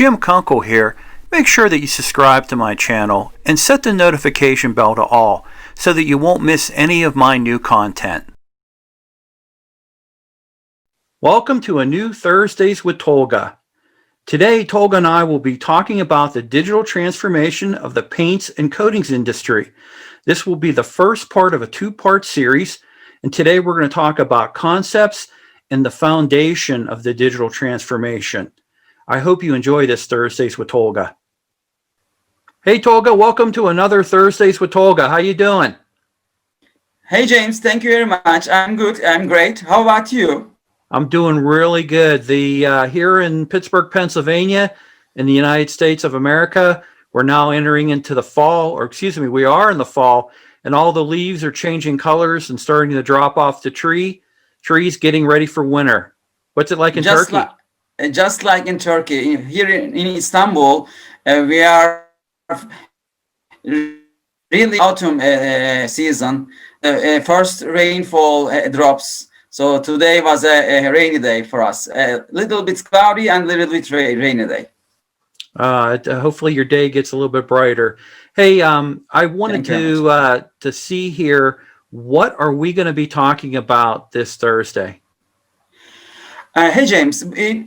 Jim Kunkel here. Make sure that you subscribe to my channel and set the notification bell to all so that you won't miss any of my new content. Welcome to a new Thursdays with Tolga. Today, Tolga and I will be talking about the digital transformation of the paints and coatings industry. This will be the first part of a two-part series, and today we're going to talk about concepts and the foundation of the digital transformation. I hope you enjoy this Thursdays with Tolga. Hey Tolga, welcome to another Thursdays with Tolga. How you doing? Hey James, thank you very much. I'm good. I'm great. How about you? I'm doing really good. Here in Pittsburgh, Pennsylvania, in the United States of America, we're now entering into the fall, or excuse me, we are in the fall, and all the leaves are changing colors and starting to drop off the trees getting ready for winter. What's it like in Turkey? Just like in Turkey, here in Istanbul, we are really autumn season. First rainfall drops. So today was a rainy day for us. A little bit cloudy and a little bit rainy day. Hopefully your day gets a little bit brighter. Hey, I wanted to see here, what are we going to be talking about this Thursday? Hey James, this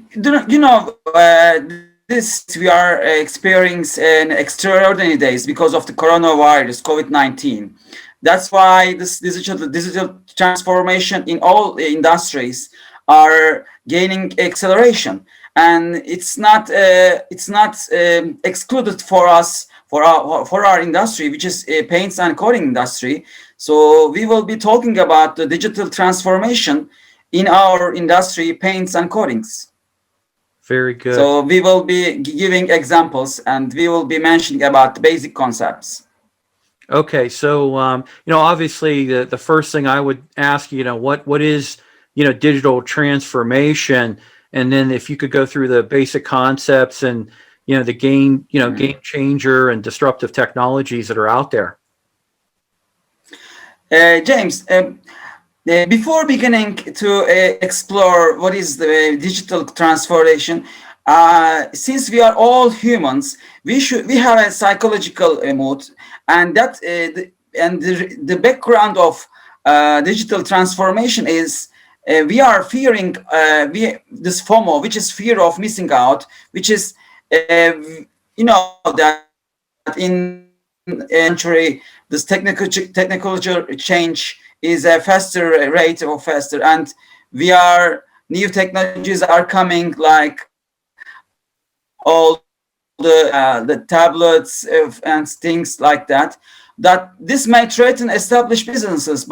we are experiencing extraordinary days because of the coronavirus, COVID-19. That's why this digital transformation in all industries are gaining acceleration, and it's not excluded for us for our industry, which is paints and coating industry. So we will be talking about the digital transformation in our industry, paints and coatings. Very good. So we will be giving examples and we will be mentioning about the basic concepts. Okay, so obviously the first thing I would ask, what is digital transformation, and then if you could go through the basic concepts and the game changer and disruptive technologies that are out there. James, before beginning to explore what is the digital transformation, since we are all humans, we have a psychological mood, and that the background of digital transformation is we are fearing this FOMO, which is fear of missing out, which is that in century this technological change is a faster rate or faster, and new technologies are coming, like all the tablets and things like that this may threaten established businesses,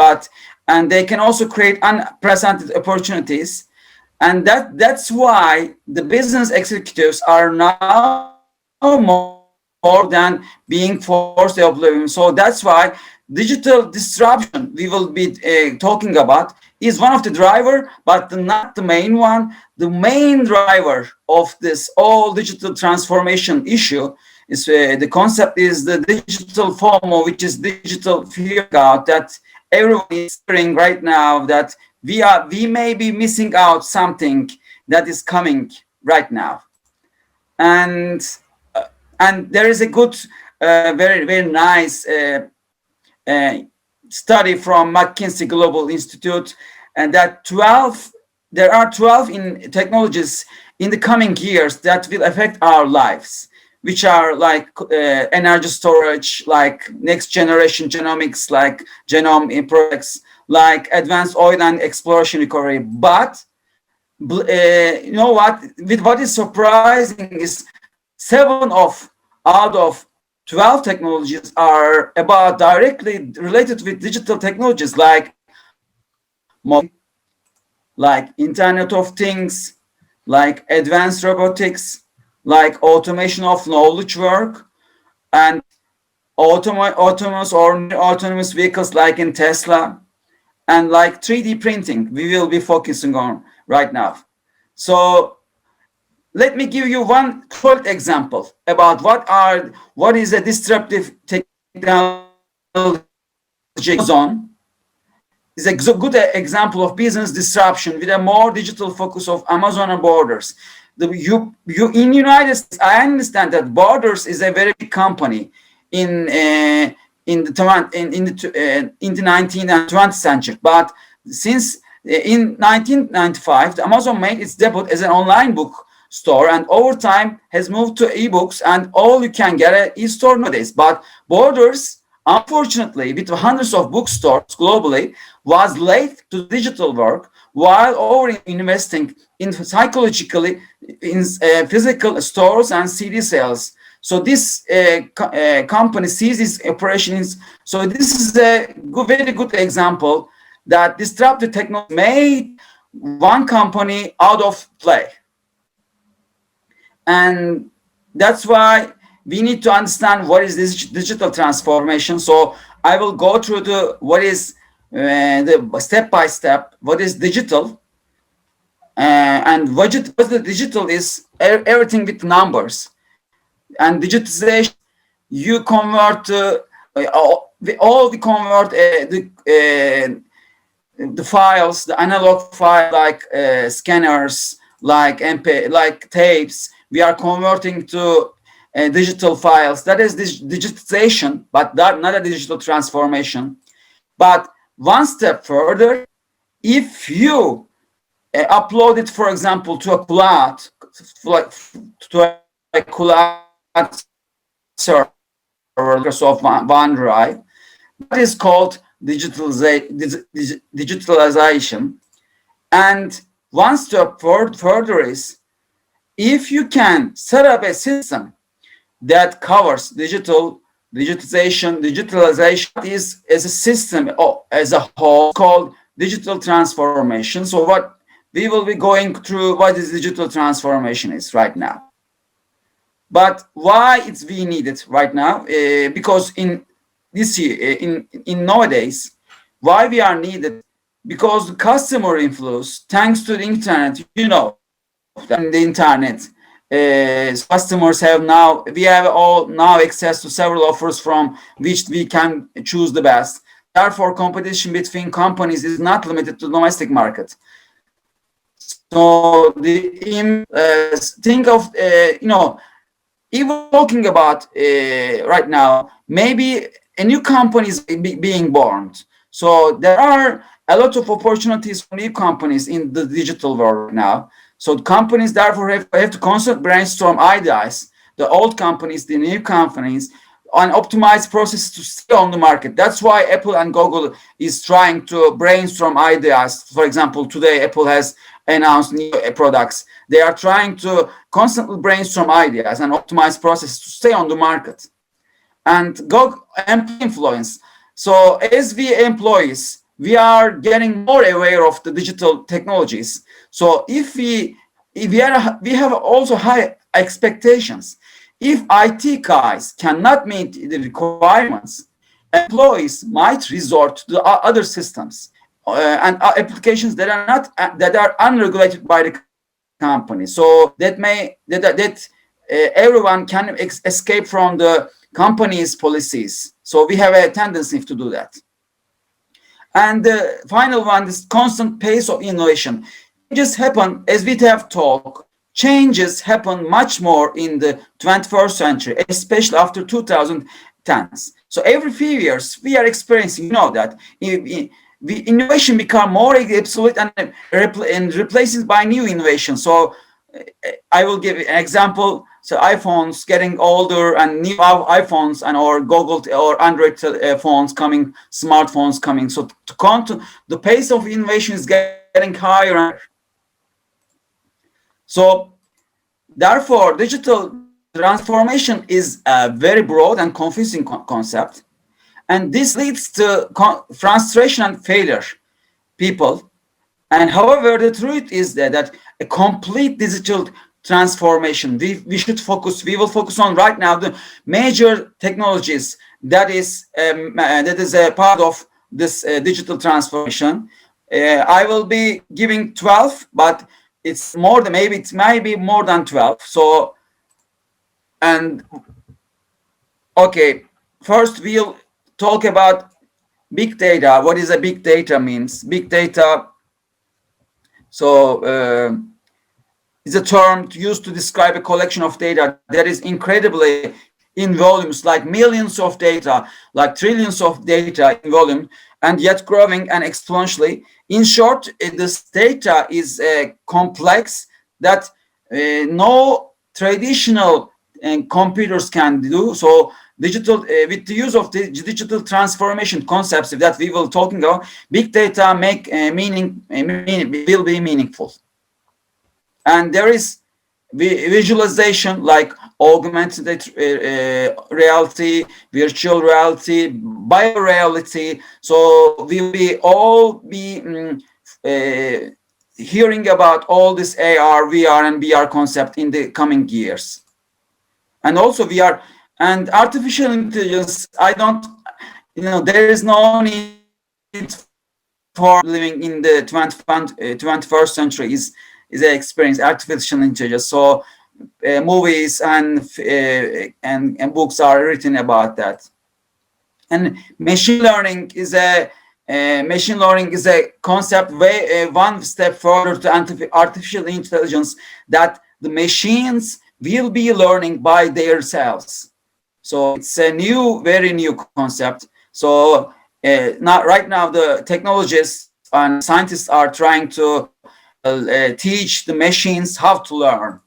and they can also create unprecedented opportunities, and that's why the business executives are now more than being forced to oblivion. So that's why digital disruption we will be talking about is one of the driver, but not the main one. The main driver of this all digital transformation issue is the concept is the digital FOMO, which is digital fear out, that everyone is hearing right now, that we may be missing out something that is coming right now. And there is a good, very, very nice study from McKinsey Global Institute, and that there are 12 technologies in the coming years that will affect our lives, which are like energy storage, like next generation genomics, like genome products, like advanced oil and exploration recovery. But you know what is surprising is 7 out of 12 technologies are about directly related with digital technologies, like Internet of Things, like advanced robotics, like automation of knowledge work, and autonomous or autonomous vehicles like in Tesla, and like 3D printing we will be focusing on right now. So let me give you one short example about what is a disruptive technology. Amazon is a good example of business disruption with a more digital focus of Amazon and borders. You in United States, I understand that Borders is a very big company in in the 19th and 20th century. But since in 1995, Amazon made its debut as an online book store, and over time has moved to ebooks, and all you can get at e-store nowadays. But Borders, unfortunately, with hundreds of bookstores globally, was late to digital work while over investing in psychologically in physical stores and CD sales. So this company sees its operations. So this is a very good example that disruptive technology made one company out of play. And that's why we need to understand what is this digital transformation. So I will go through the what is the step by step what is digital, and what the digital is everything with numbers. And digitization, you convert we convert the files, the analog file like scanners, like MP, like tapes. We are converting to digital files. That is this digitization, but not a digital transformation. But one step further, if you upload it, for example, to a cloud, like to a cloud server, Microsoft OneDrive, that is called digitalization. And one step further is, if you can set up a system that covers digitalization is as a system as a whole called digital transformation. So what we will be going through what is digital transformation is right now. But why we need it right now? Because in this year, in nowadays, why we are needed? Because the customer influence, thanks to the internet, in the internet, customers we have all now access to several offers from which we can choose the best. Therefore, competition between companies is not limited to the domestic market. So think of even talking about right now, maybe a new company is being born. So there are a lot of opportunities for new companies in the digital world now. So companies therefore have to constantly brainstorm ideas, the old companies, the new companies, on optimized processes to stay on the market. That's why Apple and Google is trying to brainstorm ideas. For example, today Apple has announced new products. They are trying to constantly brainstorm ideas and optimize processes to stay on the market. And go influence. So as we employees, we are getting more aware of the digital technologies. So if we have also high expectations. If IT guys cannot meet the requirements, employees might resort to the other systems and applications that are unregulated by the company. So that everyone can escape from the company's policies. So we have a tendency to do that. And the final one is constant pace of innovation. Changes happen, as we have talked, changes happen much more in the 21st century, especially after 2010s. So every few years we are experiencing, that innovation become more obsolete and replaced by new innovation. So I will give an example. So iPhones getting older and new iPhones and or Google or Android phones coming, smartphones coming. So the pace of innovation is getting higher and higher. So therefore, digital transformation is a very broad and confusing concept. And this leads to frustration and failure, people. And however, the truth is that a complete digital transformation, we will focus on right now the major technologies that is a part of this digital transformation. I will be giving 12, but it's more than it might be more than 12. So, and okay, first we'll talk about big data. What is a big data means? Big data. So is a term used to describe a collection of data that is incredibly in volumes, like millions of data, like trillions of data in volume, and yet growing and exponentially. In short, this data is complex that no traditional computers can do. So digital, with the use of the digital transformation concepts that we will talking about, big data will be meaningful. And there is visualization like augmented reality, virtual reality, bioreality. So we will be all be hearing about all this AR, VR, and VR concept in the coming years. And also VR and artificial intelligence. I don't, there is no need for living in the 21st century is an experience artificial intelligence. So movies and books are written about that. And machine learning is a concept way one step further to artificial intelligence, that the machines will be learning by themselves. So it's a very new concept. So right now the technologists and scientists are trying to teach the machines how to learn.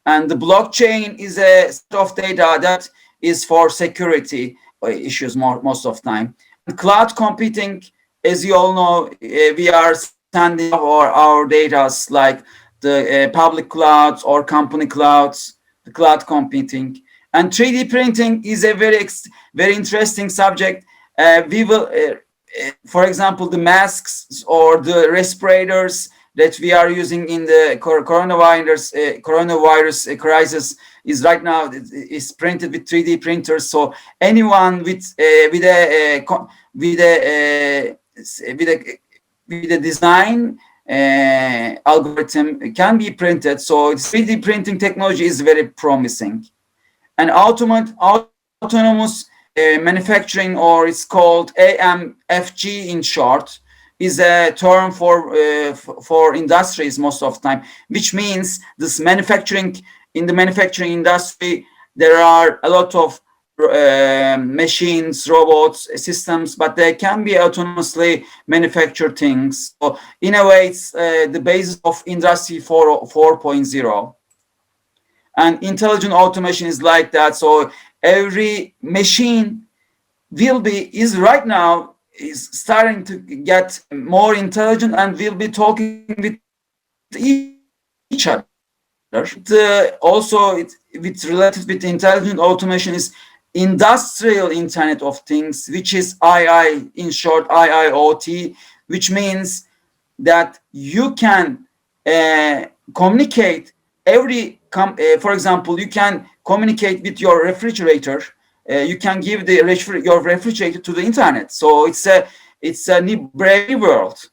And the blockchain is a set of data that is for security issues most of the time. And cloud computing, as you all know, we are sending our data like the public clouds or company clouds, the cloud computing. And 3D printing is a very interesting subject. We will, for example, the masks or the respirators that we are using in the coronavirus crisis is right now is printed with 3D printers. So anyone with a design algorithm can be printed. So 3D printing technology is very promising. And autonomous manufacturing, or it's called AMFG in short, is a term for industries most of the time, which means this manufacturing, in the manufacturing industry, there are a lot of machines, robots, systems, but they can be autonomously manufacture things. So in a way, it's the basis of Industry 4.0. And intelligent automation is like that. So every machine is right now is starting to get more intelligent and will be talking with each other. Also, it's related with intelligent automation is industrial Internet of Things, which is II, in short, IIoT, which means that you can communicate for example, you can communicate with your refrigerator. You can give your refrigerator to the internet. So it's a new brave world,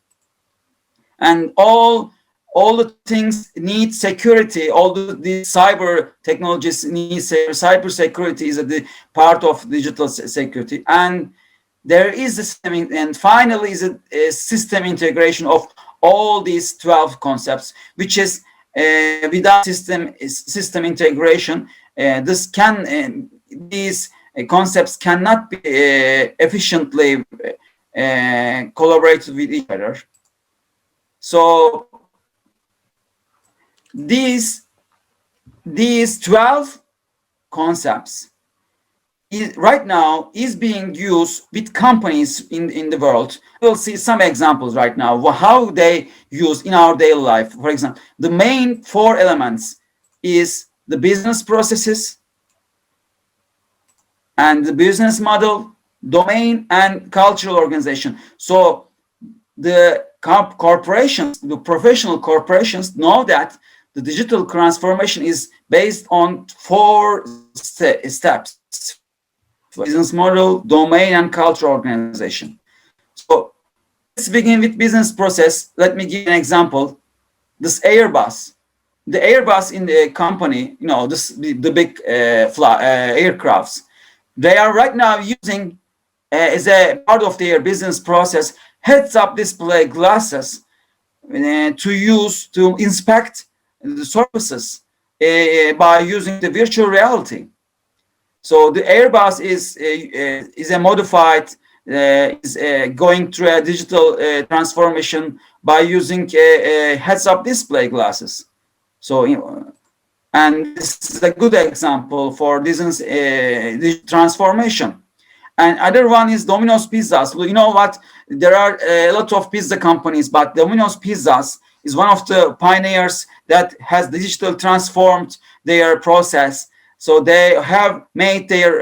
and all the things need security. All the cyber technologies need cyber security is the part of digital security, and there is a system, and finally is a system integration of all these 12 concepts, which is without system integration, these concepts cannot be efficiently collaborated with each other. So these 12 concepts right now is being used with companies in the world. We'll see some examples right now how they use in our daily life. For example, the main 4 elements is the business processes and the business model, domain, and cultural organization. So the corporations, the professional corporations, know that the digital transformation is based on 4 steps: business model, domain, and cultural organization. So let's begin with business process. Let me give an example. This Airbus, the Airbus in the company, the big aircrafts, they are right now using as a part of their business process heads-up display glasses to inspect the surfaces by using the virtual reality. So the Airbus is a modified, is going through a digital transformation by using heads-up display glasses. So, and this is a good example for this digital transformation. And other one is Domino's Pizzas. Well, you know what? There are a lot of pizza companies, but Domino's Pizzas is one of the pioneers that has digital transformed their process. So they have made their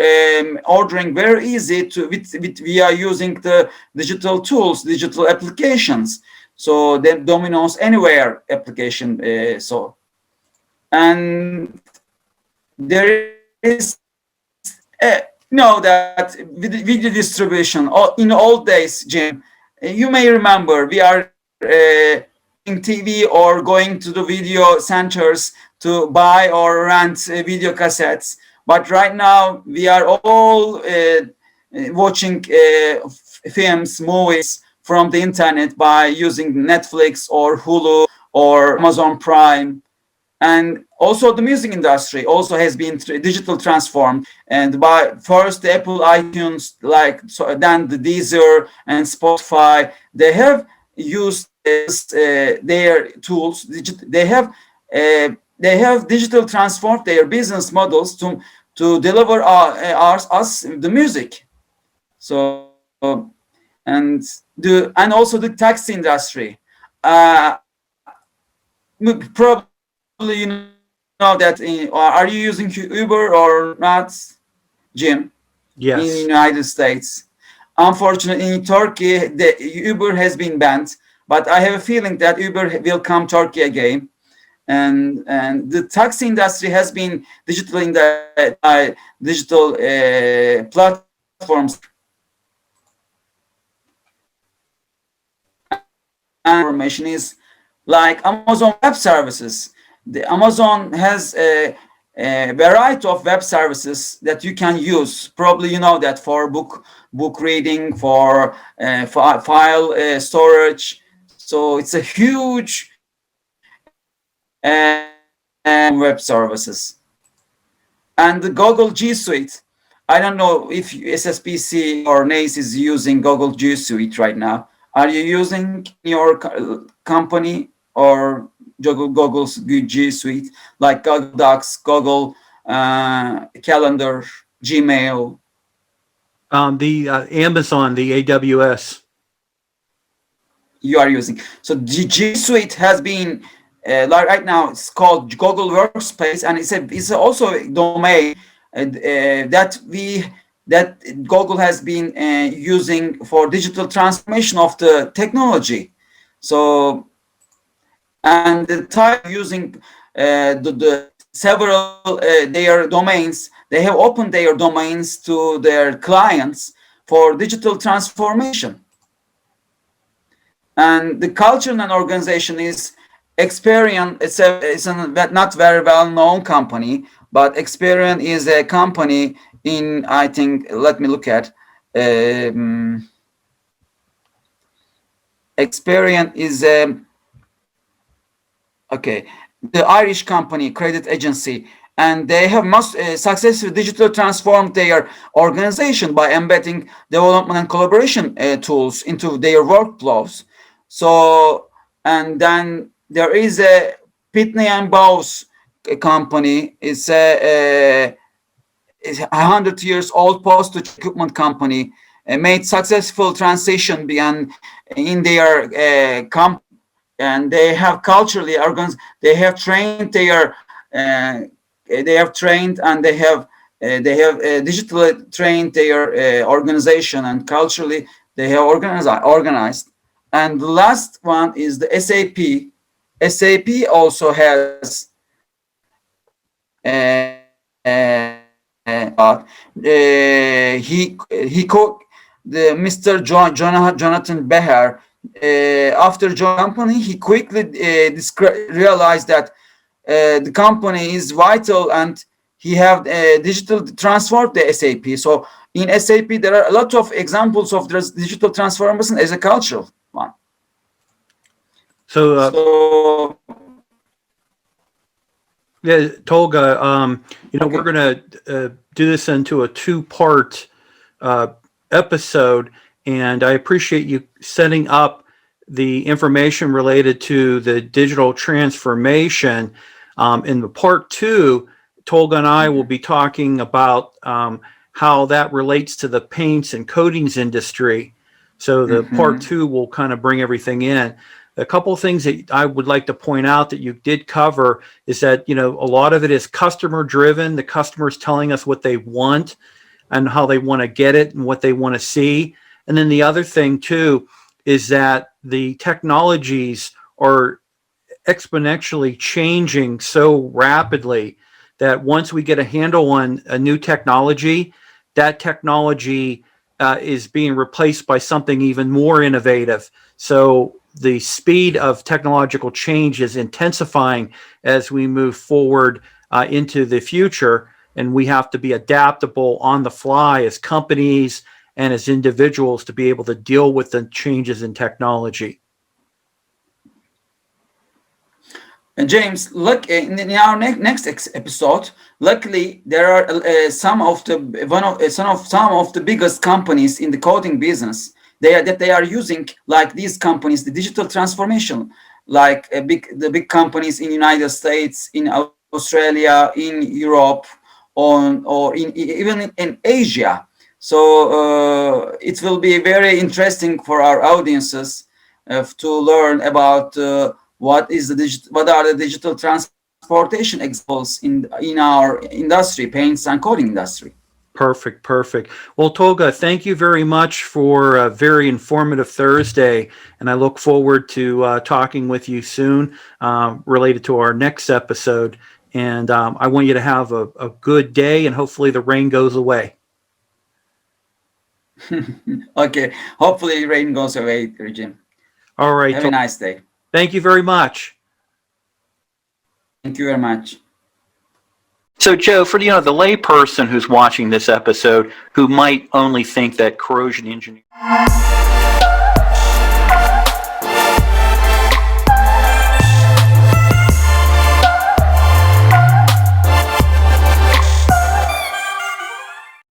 ordering very easy via using the digital tools, digital applications. So the Domino's Anywhere application. And there is that video distribution in old days, Jim, you may remember we are in TV or going to the video centers to buy or rent video cassettes. But right now we are all watching films, movies from the internet by using Netflix or Hulu or Amazon Prime. And also the music industry also has been digital transformed, and by first the Apple iTunes, then the Deezer and Spotify, they have used their tools. They have digital transformed their business models to deliver us the music. So and also the taxi industry. Probably you know that. Are you using Uber or not, Jim? Yes. In the United States. Unfortunately, in Turkey, the Uber has been banned, but I have a feeling that Uber will come Turkey again. And the taxi industry has been digital platforms. And information is like Amazon Web Services. The Amazon has a variety of web services that you can use. Probably you know that for book reading, for file storage. So it's a huge web services. And the Google G Suite. I don't know if SSPC or NACE is using Google G Suite right now. Are you using your company or Google's G Suite, like Google Docs, Google Calendar, Gmail? The Amazon, the AWS. You are using. So the G Suite has been right now. It's called Google Workspace, and it's also a domain that Google has been using for digital transformation of the technology. So. And the type using the several their domains, they have opened their domains to their clients for digital transformation. And the culture and organization is Experian. It's a not very well known company, but Experian is a company in, I think, let me look at. Experian is the Irish company, credit agency, and they have most successfully digitally transformed their organization by embedding development and collaboration tools into their workflows. So, and then there is a Pitney and Bowes company. It's a 100 years old postage equipment company, made successful transition in their company. And they have culturally organized. They have trained and they have digitally trained their organization, and culturally they have organized. And the last one is the SAP. SAP also has the Mr. Jonathan Beher. After joining the company, he quickly realized that the company is vital, and he have digital transformed the SAP. So in SAP, there are a lot of examples of this digital transformation as a cultural one. So Yeah, Tolga, we're Okay. going to do this into a two-part uh, episode, and I appreciate you setting up the information related to the digital transformation. In the part two, Tolga and I will Mhm. be talking about how that relates to the paints and coatings industry. So the part Mhm. two will kind of bring everything in. A couple of things that I would like to point out that you did cover is that, a lot of it is customer driven. The customer's telling us what they want and how they want to get it and what they want to see. And then the other thing too is that the technologies are exponentially changing so rapidly that once we get a handle on a new technology, that technology is being replaced by something even more innovative. So the speed of technological change is intensifying as we move forward into the future. And we have to be adaptable on the fly as companies and as individuals to be able to deal with the changes in technology. And James, look in our next episode. Luckily, there are some of the one of some of the biggest companies in the coding business. They are using like these companies the digital transformation, like the big companies in United States, in Australia, in Europe, on or even in Asia. So it will be very interesting for our audiences to learn about. What are the digital transportation examples in our industry, paints and coating industry. Perfect, perfect. Well, Tolga, thank you very much for a very informative Thursday, and I look forward to talking with you soon related to our next episode. And I want you to have a good day, and hopefully the rain goes away. Okay, hopefully rain goes away, Jim. All right, Have a Tolga. nice day. Thank you very much. Thank you very much. So, Joe, for the lay person who's watching this episode, who might only think that corrosion engineering